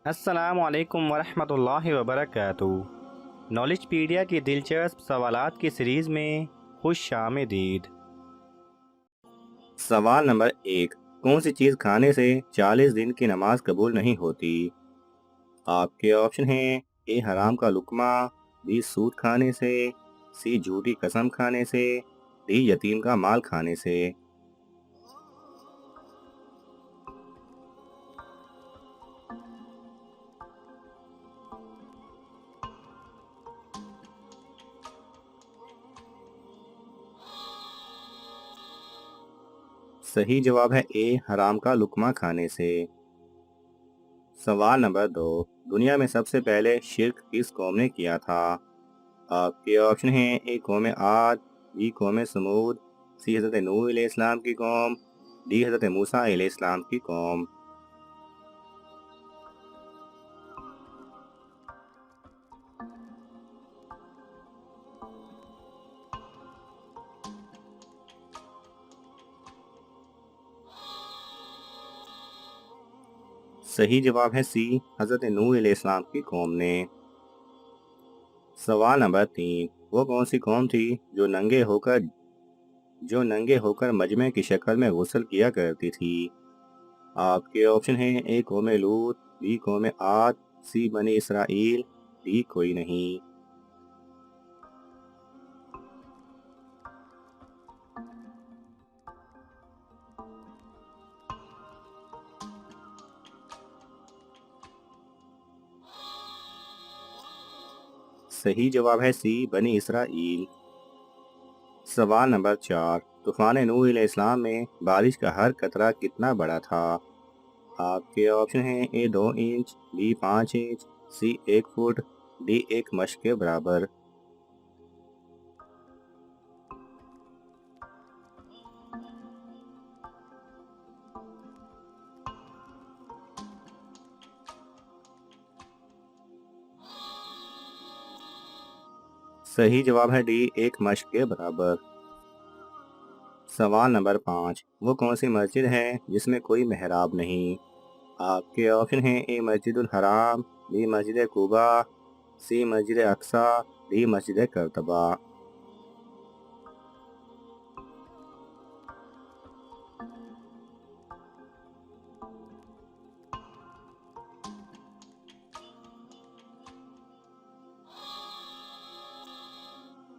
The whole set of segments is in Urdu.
السلام علیکم ورحمۃ اللہ وبرکاتہ۔ نالج پیڈیا کی دلچسپ سوالات کی سیریز میں خوش آمدید۔ سوال نمبر 1، کون سی چیز کھانے سے 40 دن کی نماز قبول نہیں ہوتی؟ آپ کے آپشن ہیں: اے حرام کا لقمہ، بی سود کھانے سے، سی جھوٹی قسم کھانے سے، ڈی یتیم کا مال کھانے سے۔ صحیح جواب ہے اے حرام کا لقمہ کھانے سے۔ سوال نمبر 2، دنیا میں سب سے پہلے شرک کس قوم نے کیا تھا؟ آپ کے آپشن ہیں: اے قوم عاد، بی قوم سمود، سی حضرت نوح علیہ السلام کی قوم، ڈی حضرت موسیٰ علیہ السلام کی قوم۔ صحیح جواب ہے سی حضرت نوح علیہ السلام کی قوم نے۔ سوال نمبر 3، وہ کون سی قوم تھی جو ننگے ہو کر مجمع کی شکل میں غسل کیا کرتی تھی؟ آپ کے آپشن ہیں: اے قوم لوط، بی قوم عاد، سی بنی اسرائیل، ڈی کوئی نہیں۔ صحیح جواب ہے سی بنی اسرائیل۔ سوال نمبر 4، طوفان نوح علیہ السلام میں بارش کا ہر قطرہ کتنا بڑا تھا؟ آپ کے آپشن ہیں: A 2 inch, B 5 inch, C 1 foot, D 1 مشق کے برابر۔ صحیح جواب ہے ڈی 1 مشق کے برابر۔ سوال نمبر 5، وہ کون سی مسجد ہے جس میں کوئی محراب نہیں؟ آپ کے آپشن ہیں: اے مسجد الحرام، be Masjid Quba, C Masjid Aqsa, D مسجد قرطبہ۔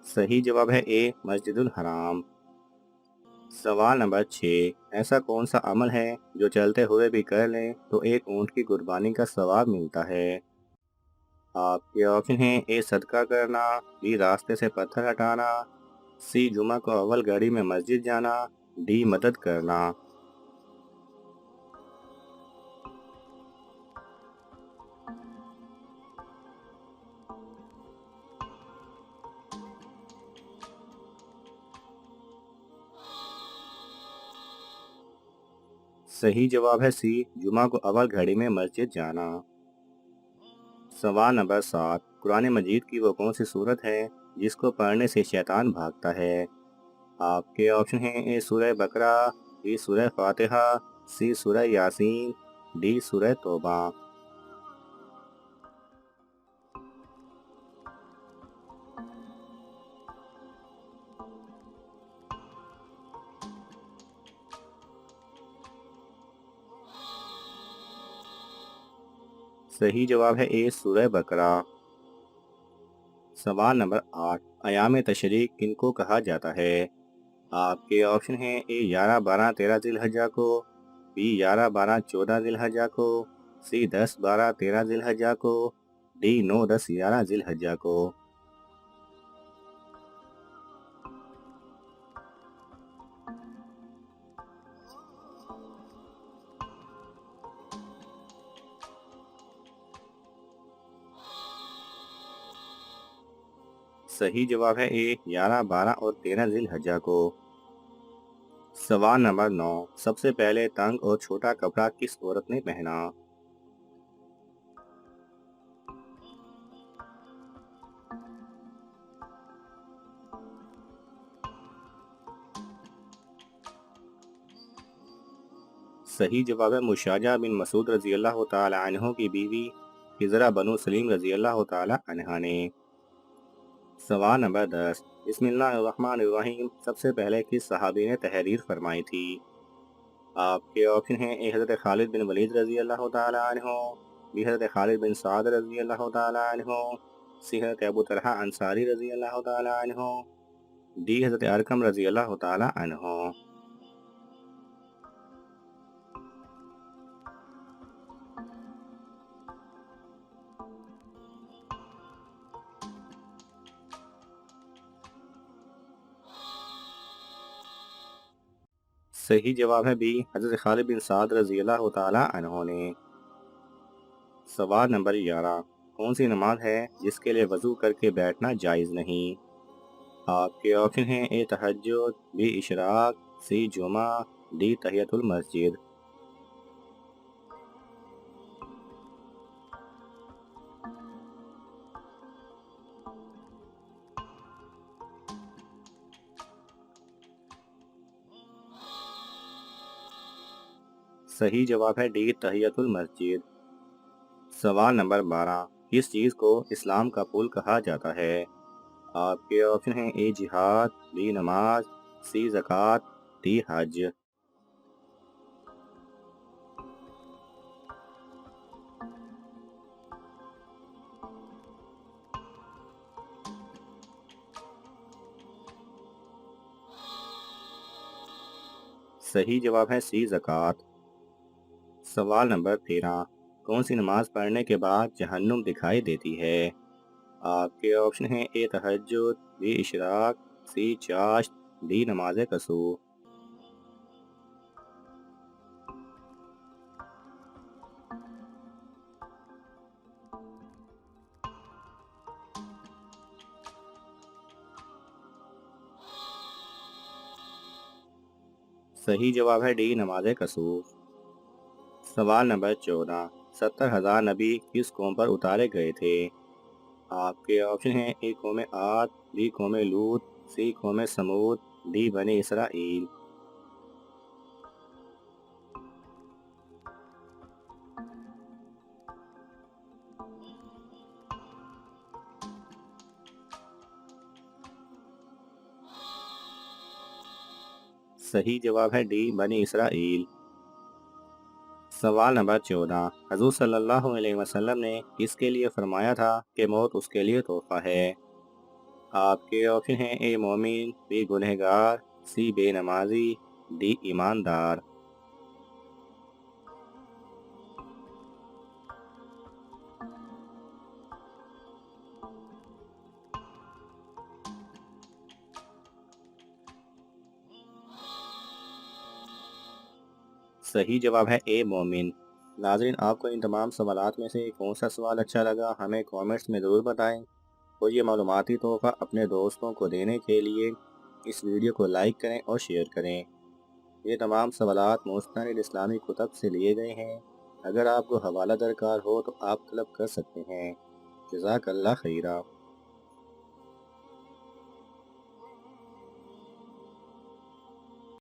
صحیح جواب ہے اے مسجد الحرام۔ سوال نمبر 6، ایسا کون سا عمل ہے جو چلتے ہوئے بھی کر لیں تو ایک اونٹ کی قربانی کا ثواب ملتا ہے؟ آپ کے آپشن ہیں: اے صدقہ کرنا، بی راستے سے پتھر ہٹانا، سی جمعہ کو اول گھڑی میں مسجد جانا، ڈی مدد کرنا۔ صحیح جواب ہے سی جمعہ کو اول گھڑی میں مسجد جانا۔ سوال نمبر 7، قرآن مجید کی وہ کون سی صورت ہے جس کو پڑھنے سے شیطان بھاگتا ہے؟ آپ کے آپشن ہیں: اے سورہ بقرہ، بی سورہ فاتحہ، سی سورہ یاسین، ڈی سورہ توبہ۔ صحیح جواب ہے اے سورہ بقرہ۔ سوال نمبر 8، ایام تشریق کن کو کہا جاتا ہے؟ آپ کے آپشن ہیں: اے 11 12 13 ذی الحجہ کو، بی 11 12 14 ذی الحجہ کو، سی 10 12 13 ذی الحجہ کو، ڈی 9 10 11 ذی الحجہ کو۔ صحیح جواب ہے اے 11 12 اور 13 ذی الحجہ کو۔ سوال نمبر 9، سب سے پہلے تنگ اور چھوٹا کپڑا کس عورت نے پہنا؟ صحیح جواب ہے مشاجہ بن مسعود رضی اللہ تعالی عنہ کی بیوی خضرہ بنو سلیم رضی اللہ تعالی عنہ نے۔ سوال نمبر 10، بسم اللہ الرحمن الرحیم، سب سے پہلے کس صحابی نے تحریر فرمائی تھی؟ آپ کے آپشن ہیں: اے حضرت خالد بن ولید رضی اللہ تعالی عنہ، بی حضرت خالد بن سعد رضی اللہ تعالی عنہ، سی حضرت ابو طلحہ انصاری رضی اللہ تعالی عنہ، ڈی حضرت ارقم رضی اللہ تعالی عنہ۔ صحیح جواب ہے بی حضرت خالد بن سعد رضی اللہ تعالی عنہ نے۔ سوال نمبر 11، کون سی نماز ہے جس کے لیے وضو کر کے بیٹھنا جائز نہیں؟ آپ کے آپشن ہیں: اے تہجد، بی اشراق، سی جمعہ، ڈی تحیۃ المسجد۔ صحیح جواب ہے ڈی تحیۃ المسجد۔ سوال نمبر 12، کس چیز کو اسلام کا پل کہا جاتا ہے؟ آپ کے آپشن ہیں: اے جہاد، بی نماز، سی زکوٰۃ، ڈی حج۔ صحیح جواب ہے سی زکوٰۃ۔ سوال نمبر 13، کون سی نماز پڑھنے کے بعد جہنم دکھائی دیتی ہے؟ آپ کے آپشن ہیں: اے تہجد، بی اشراق، سی چاشت، ڈی نماز کسوف۔ صحیح جواب ہے ڈی نماز کسوف۔ سوال نمبر 14، 70,000 نبی کس قوم پر اتارے گئے تھے؟ آپ کے آپشن ہیں: اے قوم عاد، بی قوم لوط، سی قوم سمود، ڈی بنی اسرائیل۔ صحیح جواب ہے ڈی بنی اسرائیل۔ سوال نمبر 14، حضور صلی اللہ علیہ وسلم نے کس کے لیے فرمایا تھا کہ موت اس کے لیے تحفہ ہے؟ آپ کے آپشن ہیں: اے مومن، بی گنہگار، سی بے نمازی، ڈی ایماندار۔ صحیح جواب ہے اے مومن۔ ناظرین، آپ کو ان تمام سوالات میں سے کون سا سوال اچھا لگا ہمیں کامنٹس میں ضرور بتائیں، اور یہ معلوماتی تحفہ اپنے دوستوں کو دینے کے لیے اس ویڈیو کو لائک کریں اور شیئر کریں۔ یہ تمام سوالات مستند اسلامی کتب سے لیے گئے ہیں۔ اگر آپ کو حوالہ درکار ہو تو آپ طلب کر سکتے ہیں۔ جزاک اللہ خیرہ۔